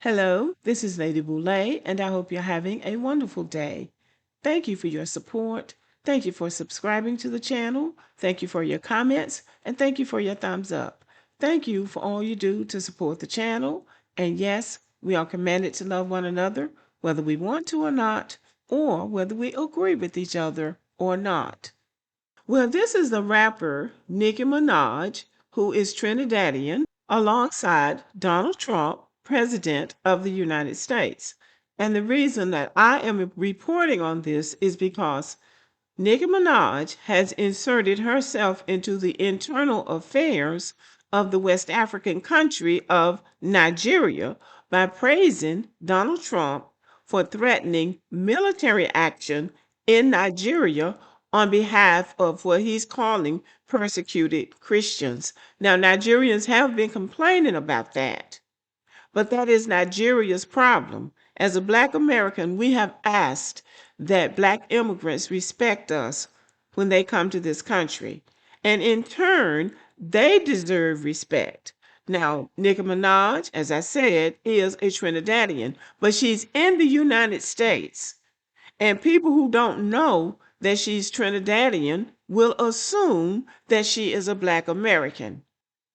Hello, this is Lady Boulay, and I hope you're having a wonderful day. Thank you for your support. Thank you for subscribing to the channel. Thank you for your comments, and thank you for your thumbs up. Thank you for all you do to support the channel. And yes, we are commanded to love one another, whether we want to or not, or whether we agree with each other or not. Well, this is the rapper Nikki Minaj, who is Trinidadian, alongside Donald Trump, President of the United States. And the reason that I am reporting on this is because Nicki Minaj has inserted herself into the internal affairs of the West African country of Nigeria by praising Donald Trump for threatening military action in Nigeria on behalf of what he's calling persecuted Christians. Now, Nigerians have been complaining about that, but that is Nigeria's problem. As a Black American, we have asked that Black immigrants respect us when they come to this country. And in turn, they deserve respect. Now, Nicki Minaj, as I said, is a Trinidadian, but she's in the United States. And people who don't know that she's Trinidadian will assume that she is a Black American.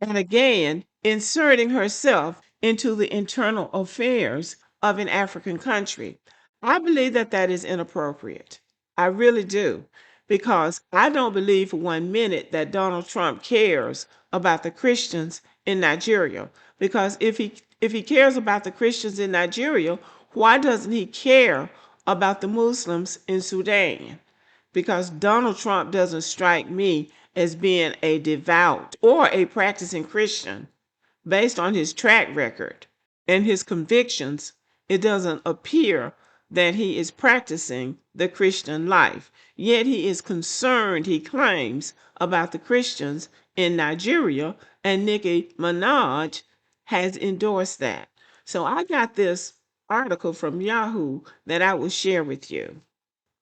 And again, inserting herself into the internal affairs of an African country. I believe that that is inappropriate. I really do. Because I don't believe for 1 minute that Donald Trump cares about the Christians in Nigeria. Because if he cares about the Christians in Nigeria, why doesn't he care about the Muslims in Sudan? Because Donald Trump doesn't strike me as being a devout or a practicing Christian. Based on his track record and his convictions, it doesn't appear that he is practicing the Christian life. Yet he is concerned, he claims, about the Christians in Nigeria, and Nicki Minaj has endorsed that. So I got this article from Yahoo that I will share with you.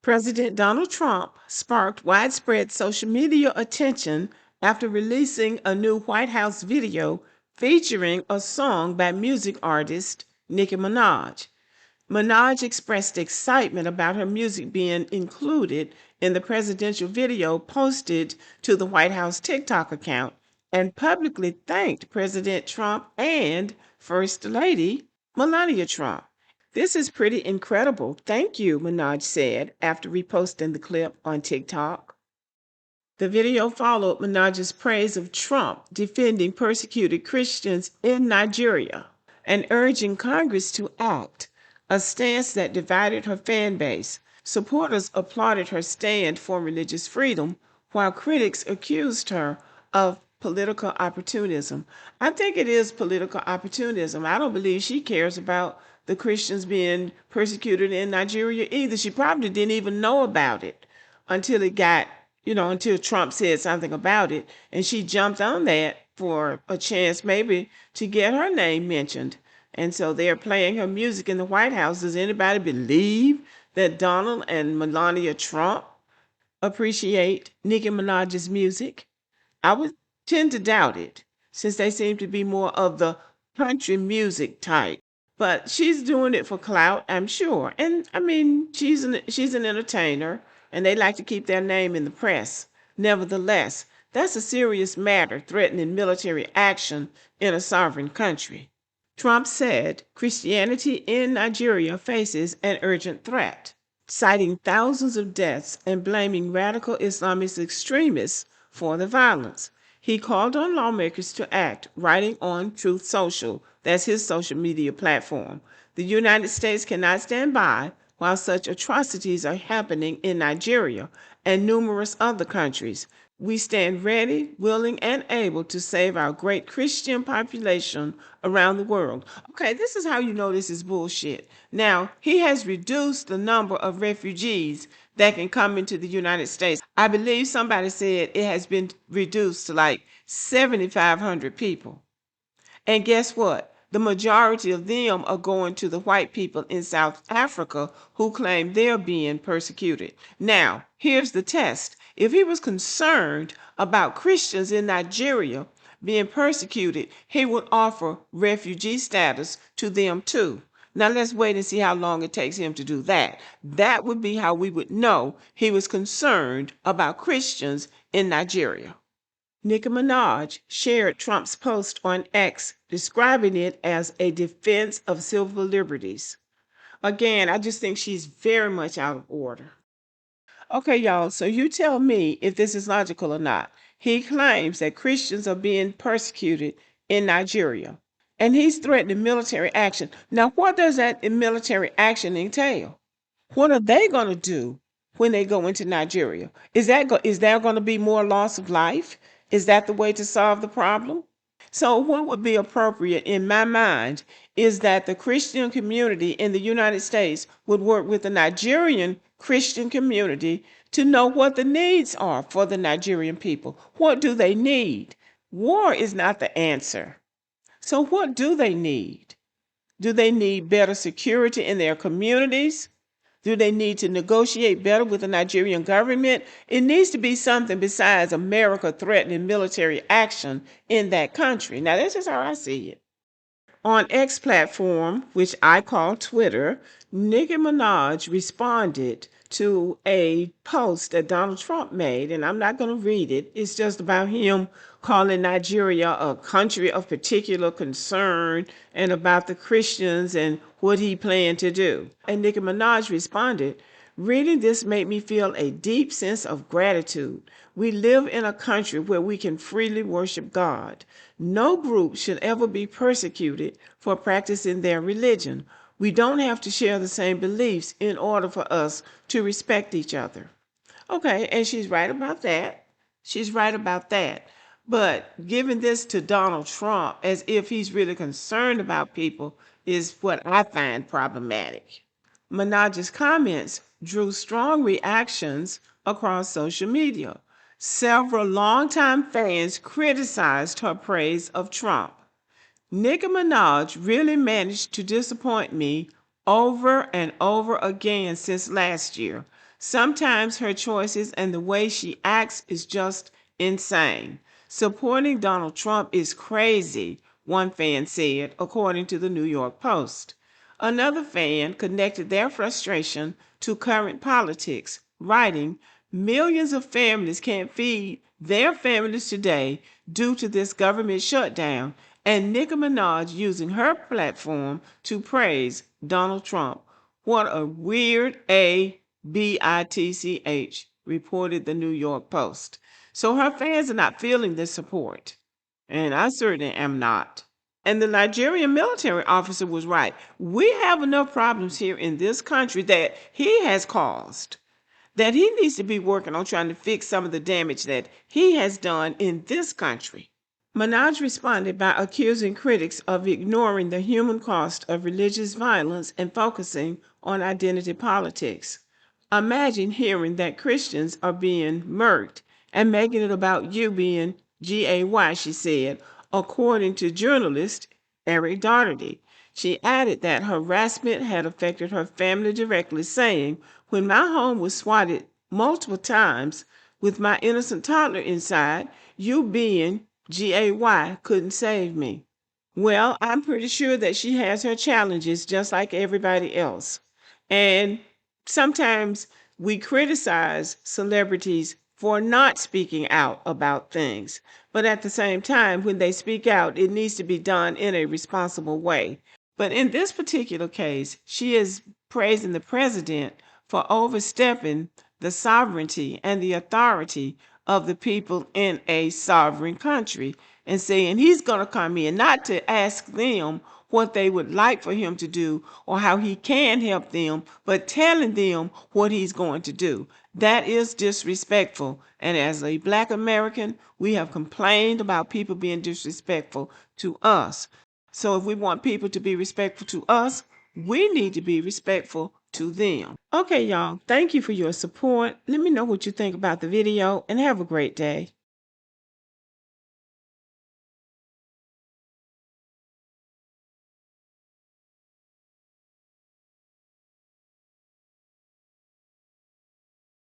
President Donald Trump sparked widespread social media attention after releasing a new White House video featuring a song by music artist Nicki Minaj. Minaj expressed excitement about her music being included in the presidential video posted to the White House TikTok account and publicly thanked President Trump and First Lady Melania Trump. This is pretty incredible. Thank you, Minaj said after reposting the clip on TikTok. The video followed Minaj's praise of Trump defending persecuted Christians in Nigeria and urging Congress to act, a stance that divided her fan base. Supporters applauded her stand for religious freedom, while critics accused her of political opportunism. I think it is political opportunism. I don't believe she cares about the Christians being persecuted in Nigeria either. She probably didn't even know about it until it got, until Trump said something about it. And she jumped on that for a chance maybe to get her name mentioned. And so they're playing her music in the White House. Does anybody believe that Donald and Melania Trump appreciate Nicki Minaj's music? I would tend to doubt it, since they seem to be more of the country music type. But she's doing it for clout, I'm sure. And I mean, she's an entertainer, and they like to keep their name in the press. Nevertheless, that's a serious matter, threatening military action in a sovereign country. Trump said Christianity in Nigeria faces an urgent threat, citing thousands of deaths and blaming radical Islamist extremists for the violence. He called on lawmakers to act, writing on Truth Social, that's his social media platform. The United States cannot stand by while such atrocities are happening in Nigeria and numerous other countries. We stand ready, willing, and able to save our great Christian population around the world. Okay, this is how you know this is bullshit. Now, he has reduced the number of refugees that can come into the United States. I believe somebody said it has been reduced to like 7,500 people. And guess what? The majority of them are going to the white people in South Africa who claim they're being persecuted. Now, here's the test. If he was concerned about Christians in Nigeria being persecuted, he would offer refugee status to them too. Now let's wait and see how long it takes him to do that. That would be how we would know he was concerned about Christians in Nigeria. Nikki Minaj shared Trump's post on X, describing it as a defense of civil liberties. Again, I just think she's very much out of order. Okay, y'all, so you tell me if this is logical or not. He claims that Christians are being persecuted in Nigeria, and he's threatening military action. Now, what does that military action entail? What are they going to do when they go into Nigeria? Is there going to be more loss of life? Is that the way to solve the problem? So what would be appropriate in my mind is that the Christian community in the United States would work with the Nigerian Christian community to know what the needs are for the Nigerian people. What do they need? War is not the answer. So what do they need? Do they need better security in their communities? Do they need to negotiate better with the Nigerian government? It needs to be something besides America threatening military action in that country. Now, this is how I see it. On X platform, which I call Twitter, Nicki Minaj responded to a post that Donald Trump made, and I'm not going to read it. It's just about him calling Nigeria a country of particular concern and about the Christians and what he planned to do. And Nicki Minaj responded, "Reading this made me feel a deep sense of gratitude. We live in a country where we can freely worship God. No group should ever be persecuted for practicing their religion. We don't have to share the same beliefs in order for us to respect each other." Okay, and she's right about that. She's right about that. But giving this to Donald Trump as if he's really concerned about people is what I find problematic. Minaj's comments drew strong reactions across social media. Several longtime fans criticized her praise of Trump. Nicki Minaj really managed to disappoint me over and over again since last year. Sometimes her choices and the way she acts is just insane. Supporting Donald Trump is crazy, one fan said, according to the New York Post. Another fan connected their frustration to current politics, writing, "Millions of families can't feed their families today due to this government shutdown, and Nicki Minaj using her platform to praise Donald Trump. What a weird bitch," reported the New York Post. So her fans are not feeling this support, and I certainly am not. And the Nigerian military officer was right. We have enough problems here in this country that he has caused, that he needs to be working on trying to fix some of the damage that he has done in this country. Minaj responded by accusing critics of ignoring the human cost of religious violence and focusing on identity politics. Imagine hearing that Christians are being murked and making it about you being gay, she said, according to journalist Eric Doherty. She added that harassment had affected her family directly, saying, "When my home was swatted multiple times with my innocent toddler inside, you being gay couldn't save me." Well, I'm pretty sure that she has her challenges just like everybody else. And sometimes we criticize celebrities for not speaking out about things. But at the same time, when they speak out, it needs to be done in a responsible way. But in this particular case, she is praising the president for overstepping the sovereignty and the authority of the people in a sovereign country and saying he's going to come in not to ask them what they would like for him to do or how he can help them, but telling them what he's going to do. That is disrespectful. And as a Black American, we have complained about people being disrespectful to us. So if we want people to be respectful to us, we need to be respectful to them. Okay, y'all, thank you for your support. Let me know what you think about the video and have a great day.